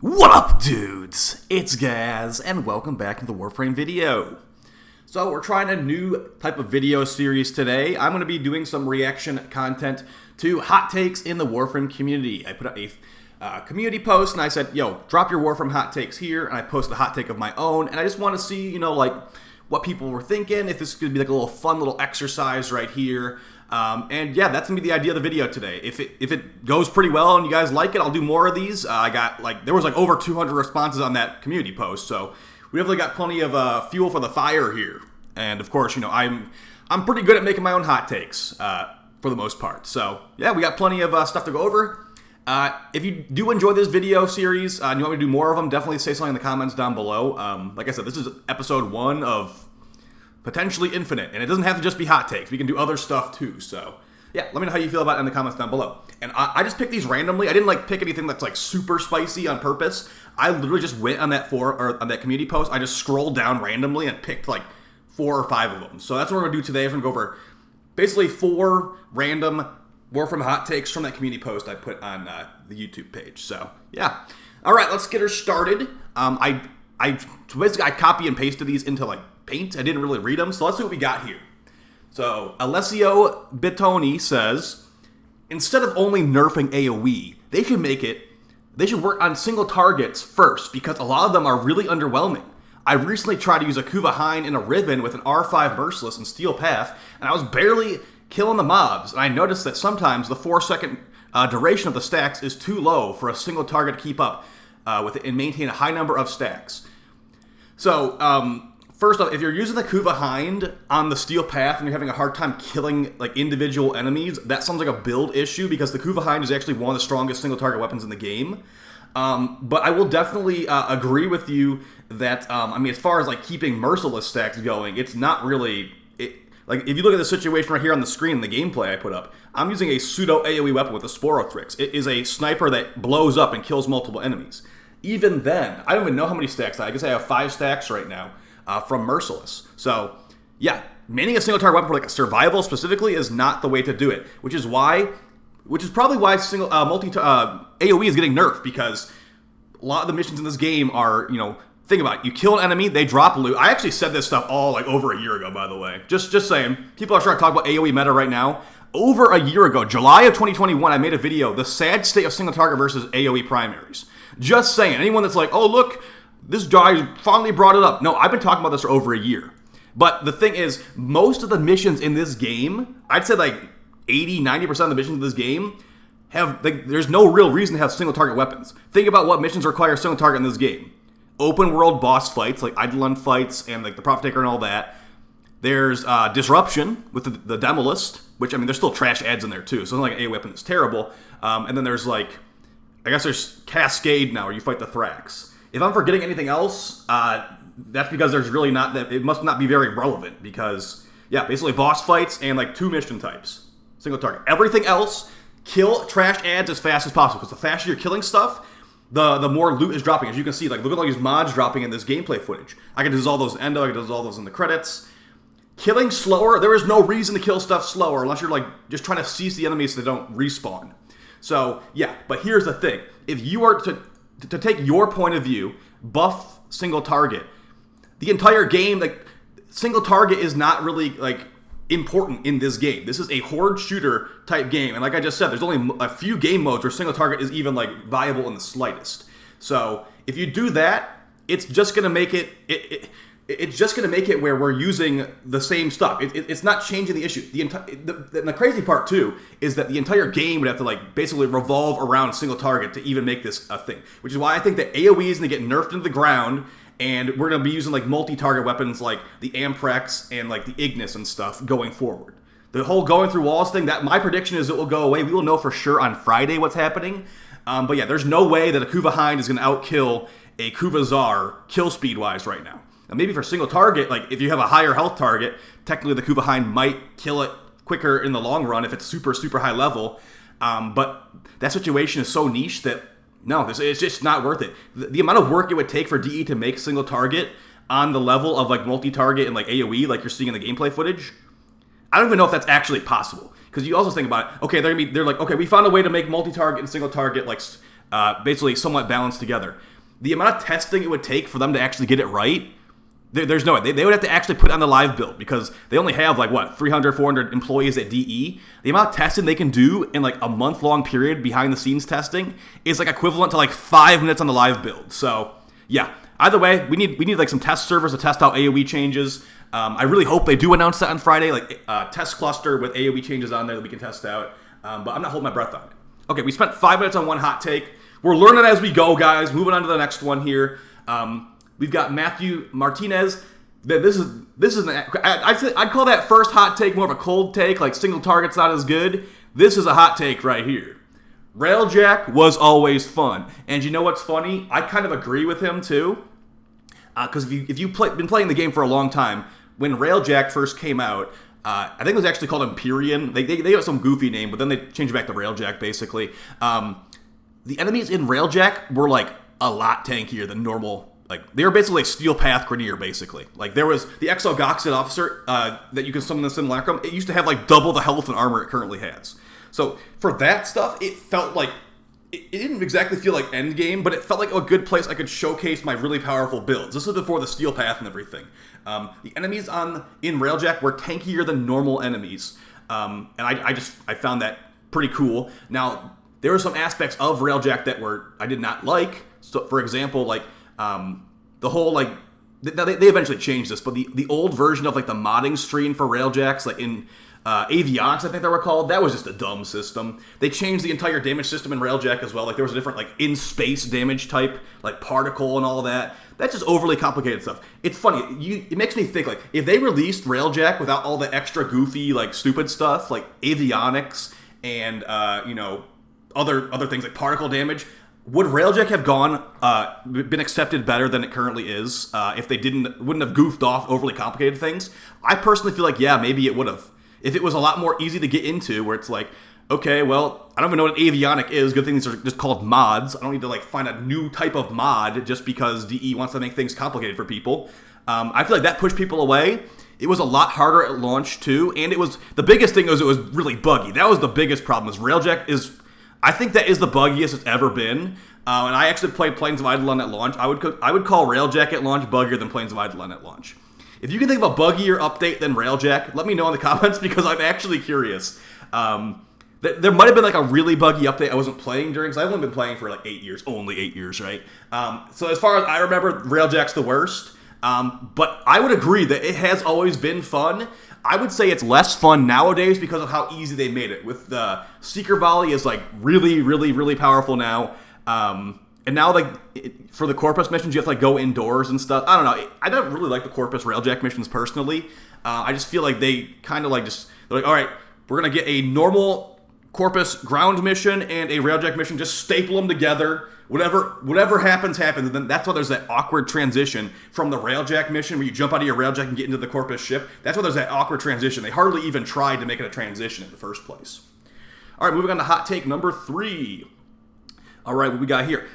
What up, dudes? It's Gaz, and welcome back to the Warframe video. So, we're trying a new type of video series today. I'm going to be doing some reaction content to hot takes in the Warframe community. I put up a community post, and I said, yo, drop your Warframe hot takes here, and I posted a hot take of my own, and I just want to see, what people were thinking, if this could be like a little fun little exercise right here. And yeah, that's gonna be the idea of the video today. If it goes pretty well and you guys like it, I'll do more of these. There was over 200 responses on that community post, so we definitely got plenty of fuel for the fire here. And of course, I'm pretty good at making my own hot takes for the most part. So yeah, we got plenty of stuff to go over. If you do enjoy this video series and you want me to do more of them, definitely say something in the comments down below. Like I said, this is episode 1 of potentially infinite, and it doesn't have to just be hot takes. We can do other stuff too. So yeah, let me know how you feel about it in the comments down below. And I just picked these randomly. I didn't pick anything that's super spicy on purpose. I literally just went on that on that community post. I just scrolled down randomly and picked 4 or 5 of them. So that's what we're gonna do today. I'm gonna go over basically 4 random Warframe hot takes from that community post I put on the YouTube page. So yeah, all right, let's get her started. I copy and pasted these into Paint. I didn't really read them, so let's see what we got here. So Alessio Bittoni says, instead of only nerfing AoE, they should work on single targets first, because a lot of them are really underwhelming. I recently tried to use a Kuva Hind in a Riven with an R5 Merciless and Steel Path, and I was barely killing the mobs, and I noticed that sometimes the 4-second duration of the stacks is too low for a single target to keep up with it and maintain a high number of stacks. So, first off, if you're using the Kuva Hind on the Steel Path and you're having a hard time killing individual enemies, that sounds like a build issue, because the Kuva Hind is actually one of the strongest single target weapons in the game. But I will definitely agree with you that, as far as keeping Merciless stacks going, it's not really... if you look at the situation right here on the screen, the gameplay I put up, I'm using a pseudo AoE weapon with a Sporothrix. It is a sniper that blows up and kills multiple enemies. Even then, I don't even know how many stacks I guess I have 5 stacks right now from Merciless. So yeah, manning a single target weapon for a survival specifically is not the way to do it, which is probably why single AoE is getting nerfed, because a lot of the missions in this game are, think about it. You kill an enemy, they drop loot. I actually said this stuff all over a year ago, by the way. Just saying. People are starting to talk about AoE meta right now. Over a year ago, July of 2021, I made a video, the sad state of single target versus AoE primaries. Just saying. Anyone that's oh look, this guy finally brought it up. No, I've been talking about this for over a year. But the thing is, most of the missions in this game, I'd say 80-90% of the missions in this game have, there's no real reason to have single target weapons. Think about what missions require single target in this game. Open world boss fights, like Eidolon fights and the Prophet Taker and all that. There's Disruption with the Demolist, which, there's still trash ads in there too, so it's not like an A weapon that's terrible. And then there's I guess there's Cascade now, where you fight the Thrax. If I'm forgetting anything else, that's because there's really not, that it must not be very relevant, because, yeah, basically boss fights and 2 mission types. Single target. Everything else, kill trash ads as fast as possible, because the faster you're killing stuff, the more loot is dropping. As you can see, look at all these mods dropping in this gameplay footage. I can dissolve those in Endo, I can dissolve those in the credits. Killing slower, there is no reason to kill stuff slower unless you're just trying to cease the enemies so they don't respawn. So, yeah, but here's the thing. If you are to take your point of view, buff single target, the entire game, single target is not really, important in this game. This is a horde shooter type game, and like I just said, there's only a few game modes where single target is even, viable in the slightest. So, if you do that, it's just gonna make it's just going to make it where we're using the same stuff. It's not changing the issue. The crazy part, too, is that the entire game would have to, basically revolve around single target to even make this a thing. Which is why I think that AoE is going to get nerfed into the ground, and we're going to be using, multi-target weapons like the Amprex and, the Ignis and stuff going forward. The whole going through walls thing, my prediction is it will go away. We will know for sure on Friday what's happening. But yeah, there's no way that a Kuva Hind is going to outkill a Kuva Tsar kill speed-wise right now. Now, maybe for single target, if you have a higher health target, technically the Kuva Hind might kill it quicker in the long run if it's super, super high level. But that situation is so niche that, no, it's just not worth it. The amount of work it would take for DE to make single target on the level of multi-target and AoE, like you're seeing in the gameplay footage, I don't even know if that's actually possible. Because you also think about it, okay, they're like, okay, we found a way to make multi-target and single target basically somewhat balanced together. The amount of testing it would take for them to actually get it right, there's no way. They would have to actually put it on the live build because they only have 300, 400 employees at DE. The amount of testing they can do in a month-long period behind the scenes testing is equivalent to 5 minutes on the live build. So yeah, either way, we need some test servers to test out AoE changes. I really hope they do announce that on Friday, test cluster with AoE changes on there that we can test out. But I'm not holding my breath on it. Okay, we spent 5 minutes on one hot take. We're learning as we go, guys. Moving on to the next one here. We've got Matthew Martinez. I'd call that first hot take more of a cold take, single target's not as good. This is a hot take right here. Railjack was always fun. And you know what's funny? I kind of agree with him too. Because if you've been playing the game for a long time, when Railjack first came out, I think it was actually called Empyrean. They got some goofy name, but then they changed it back to Railjack, basically. The enemies in Railjack were a lot tankier than normal. They were basically Steel Path Grenier, basically. There was the Exogoxid Officer that you can summon in the Simulacrum. It used to have double the health and armor it currently has. So for that stuff, it felt it didn't exactly feel like endgame, but it felt like a good place I could showcase my really powerful builds. This was before the Steel Path and everything. The enemies in Railjack were tankier than normal enemies, and I found that pretty cool. Now there were some aspects of Railjack that I did not like. So for example, the whole now they eventually changed this, but the old version of the modding screen for Railjacks in Avionics, I think they were called, that was just a dumb system. They changed the entire damage system in Railjack as well. There was a different in-space damage type, particle and all that. That's just overly complicated stuff. It's funny. It makes me think if they released Railjack without all the extra goofy stupid stuff Avionics and other things like particle damage. Would Railjack have been accepted better than it currently is if they wouldn't have goofed off overly complicated things? I personally feel yeah, maybe it would have. If it was a lot more easy to get into, where it's okay, well, I don't even know what an avionic is. Good thing these are just called mods. I don't need to find a new type of mod just because DE wants to make things complicated for people. I feel that pushed people away. It was a lot harder at launch too, and the biggest thing was it was really buggy. That was the biggest problem. I think that is the buggiest it's ever been. And I actually played Plains of Eidolon at launch. I would call Railjack at launch buggier than Plains of Eidolon at launch. If you can think of a buggier update than Railjack, let me know in the comments because I'm actually curious. There might have been a really buggy update I wasn't playing during, because I've only been playing for 8 years. Only 8 years, right? So as far as I remember, Railjack's the worst. But I would agree that it has always been fun. I would say it's less fun nowadays because of how easy they made it. With the Seeker Volley is really, really, really powerful now. And now for the Corpus missions, you have to go indoors and stuff. I don't know. I don't really like the Corpus Railjack missions personally. I just feel they kind of they're all right, we're going to get a normal Corpus ground mission and a Railjack mission, just staple them together. Whatever happens. And then that's why there's that awkward transition from the Railjack mission where you jump out of your Railjack and get into the Corpus ship. That's why there's that awkward transition. They hardly even tried to make it a transition in the first place. All right, moving on to hot take number 3. All right, what we got here.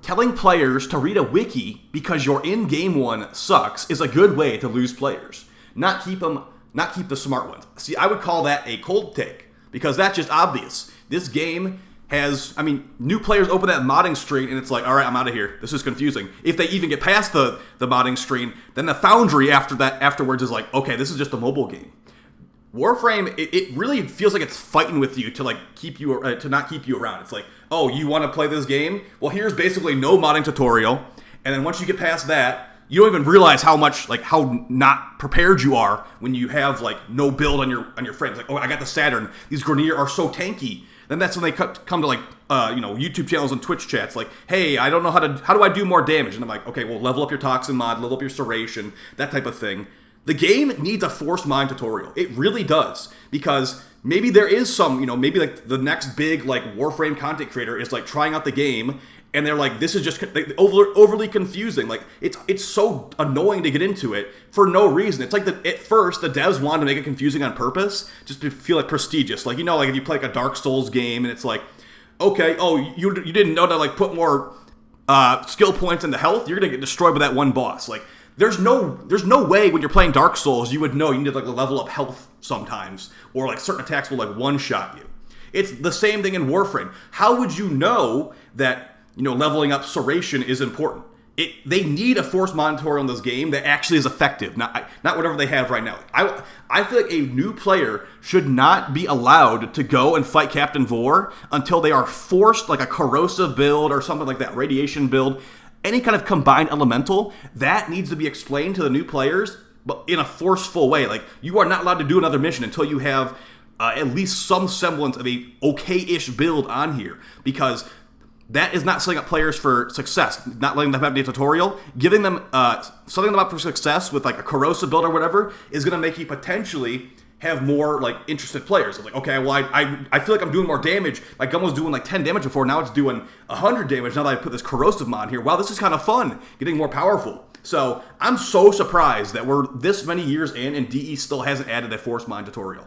Telling players to read a wiki because your in-game one sucks is a good way to lose players. Not keep the smart ones. See, I would call that a cold take because that's just obvious. This game has, new players open that modding screen and it's all right, I'm out of here. This is confusing. If they even get past the modding screen, then the Foundry afterwards is okay, this is just a mobile game. Warframe, it really feels like it's fighting with you to keep you to not keep you around. It's oh, you want to play this game? Well, here's basically no modding tutorial, and then once you get past that, you don't even realize how much how not prepared you are when you have no build on your frames. Oh, I got the Saturn. These Grenier are so tanky. Then that's when they come to YouTube channels and Twitch chats hey, I don't know how do I do more damage? And I'm okay, well, level up your Toxin mod, level up your Serration, that type of thing. The game needs a forced mind tutorial. It really does. Because maybe there is some, maybe the next big Warframe content creator is trying out the game and they're this is just overly confusing. It's so annoying to get into it for no reason. It's at first the devs wanted to make it confusing on purpose just to feel prestigious. If you play a Dark Souls game and it's okay, oh, you didn't know to put more skill points into health, you're gonna get destroyed by that one boss. There's no way when you're playing Dark Souls you would know you need to level up health sometimes, or certain attacks will one-shot you. It's the same thing in Warframe. How would you know that leveling up Serration is important. They need a force mod tutorial in this game that actually is effective, not whatever they have right now. I feel like a new player should not be allowed to go and fight Captain Vor until they are forced, like a corrosive build or something like that, radiation build, any kind of combined elemental. That needs to be explained to the new players, but in a forceful way. Like, you are not allowed to do another mission until you have at least some semblance of a okay-ish build on here, because that is not setting up players for success. Not letting them have the tutorial, giving them, setting them up for success with like a corrosive build or whatever is going to make you potentially have more like interested players. It's like, okay, well, I feel like I'm doing more damage. My gun was doing like 10 damage before, now it's doing 100 damage now that I put this corrosive mod here. Wow, this is kind of fun, getting more powerful. So I'm so surprised that we're this many years in and DE still hasn't added a force mod tutorial.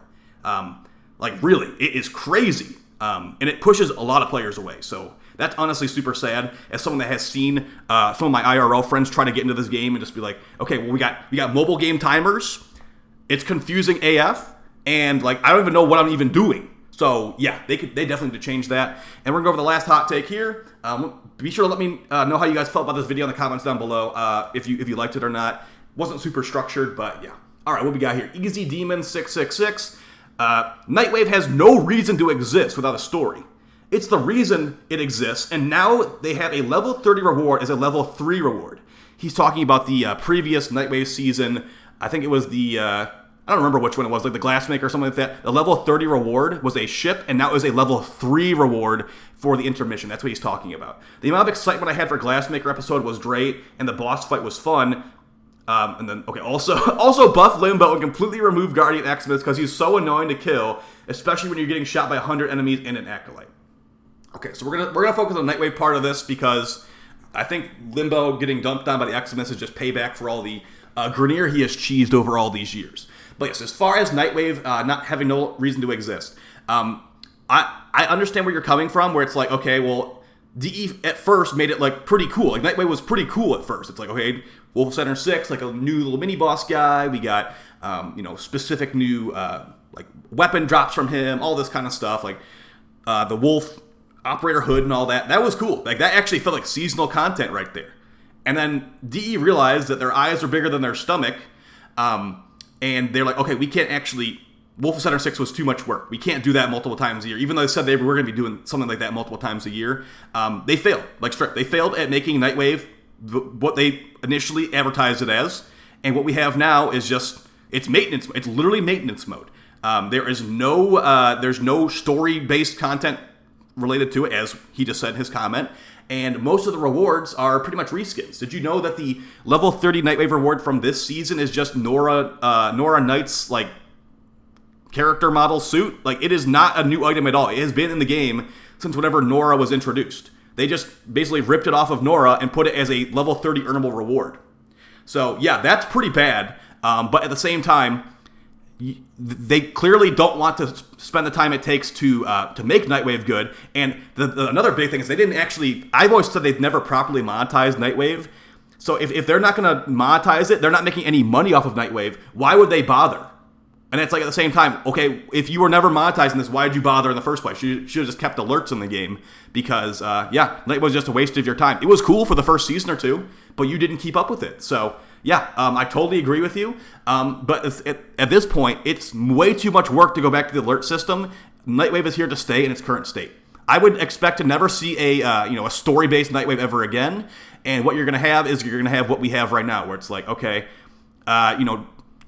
Like, really, it is crazy. And it pushes a lot of players away. So that's honestly super sad, as someone that has seen some of my IRL friends try to get into this game and just be like, okay, well, we got mobile game timers. It's confusing AF, and like I don't even know what I'm even doing. So yeah, they definitely need to change that. And we're gonna go over the last hot take here. Be sure to let me know how you guys felt about this video in the comments down below. If you liked it or not. Wasn't super structured, but yeah. All right, what we got here? Easy Demon 666. Nightwave has no reason to exist without a story. It's the reason it exists, and now they have a level 30 reward as a level 3 reward. He's talking about the previous Nightwave season. I think it was the, I don't remember which one it was, like the Glassmaker or something like that. The level 30 reward was a ship, and now it was a level 3 reward for the intermission. That's what he's talking about. The amount of excitement I had for Glassmaker episode was great, and the boss fight was fun. And then, okay, also buff Limbo and completely remove Guardian Xmas because he's so annoying to kill, especially when you're getting shot by 100 enemies and an Acolyte. Okay, so we're gonna focus on the Nightwave part of this because I think Limbo getting dumped on by the Xmas is just payback for all the Grenier he has cheesed over all these years. But yes, as far as Nightwave not having no reason to exist, I understand where you're coming from, where it's like, okay, well, DE at first made it like pretty cool. Like Nightwave was pretty cool at first. It's like, okay, Wolf Center 6, like a new little mini boss guy. We got specific new like weapon drops from him, all this kind of stuff, like the Wolf Operator Hood and all that. That was cool. Like that actually felt like seasonal content right there. And then DE realized that their eyes are bigger than their stomach, and they're like, okay, we can't actually. Wolf Center 6 was too much work. We can't do that multiple times a year. Even though they said they were going to be doing something like that multiple times a year, they failed. Like straight, they failed at making Nightwave what they initially advertised it as. And what we have now is just it's maintenance. It's literally maintenance mode. There's no story-based content related to it, as he just said in his comment. And most of the rewards are pretty much reskins. Did you know that the level 30 Nightwave reward from this season is just Nora Knight's like character model suit? Like, it is not a new item at all. It has been in the game since whenever Nora was introduced. They just basically ripped it off of Nora and put it as a level 30 earnable reward. So yeah, that's pretty bad. But at the same time, they clearly don't want to spend the time it takes to make Nightwave good. And another big thing is they didn't actually. I've always said they've never properly monetized Nightwave. So if they're not going to monetize it, they're not making any money off of Nightwave. Why would they bother? And it's like at the same time, okay, if you were never monetizing this, why did you bother in the first place? You should have just kept alerts in the game because, Nightwave was just a waste of your time. It was cool for the first season or two, but you didn't keep up with it. So yeah, I totally agree with you. But at this point, it's way too much work to go back to the alert system. Nightwave is here to stay in its current state. I would expect to never see a story-based Nightwave ever again. And what you're going to have is you're going to have what we have right now, where it's like, okay,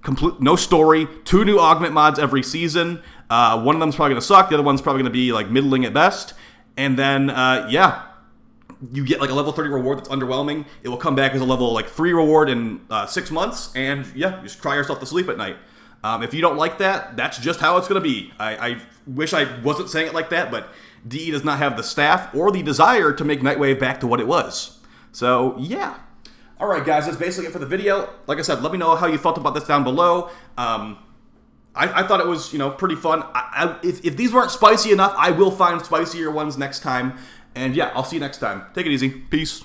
complete no story, 2 new augment mods every season. One of them's probably going to suck. The other one's probably going to be like middling at best. And then, you get like a level 30 reward that's underwhelming. It will come back as a level like 3 reward in 6 months. And yeah, just cry yourself to sleep at night. If you don't like that, that's just how it's going to be. I wish I wasn't saying it like that, but DE does not have the staff or the desire to make Nightwave back to what it was. So yeah. Alright guys, that's basically it for the video. Like I said, let me know how you felt about this down below. I thought it was, pretty fun. If these weren't spicy enough, I will find spicier ones next time. And yeah, I'll see you next time. Take it easy. Peace.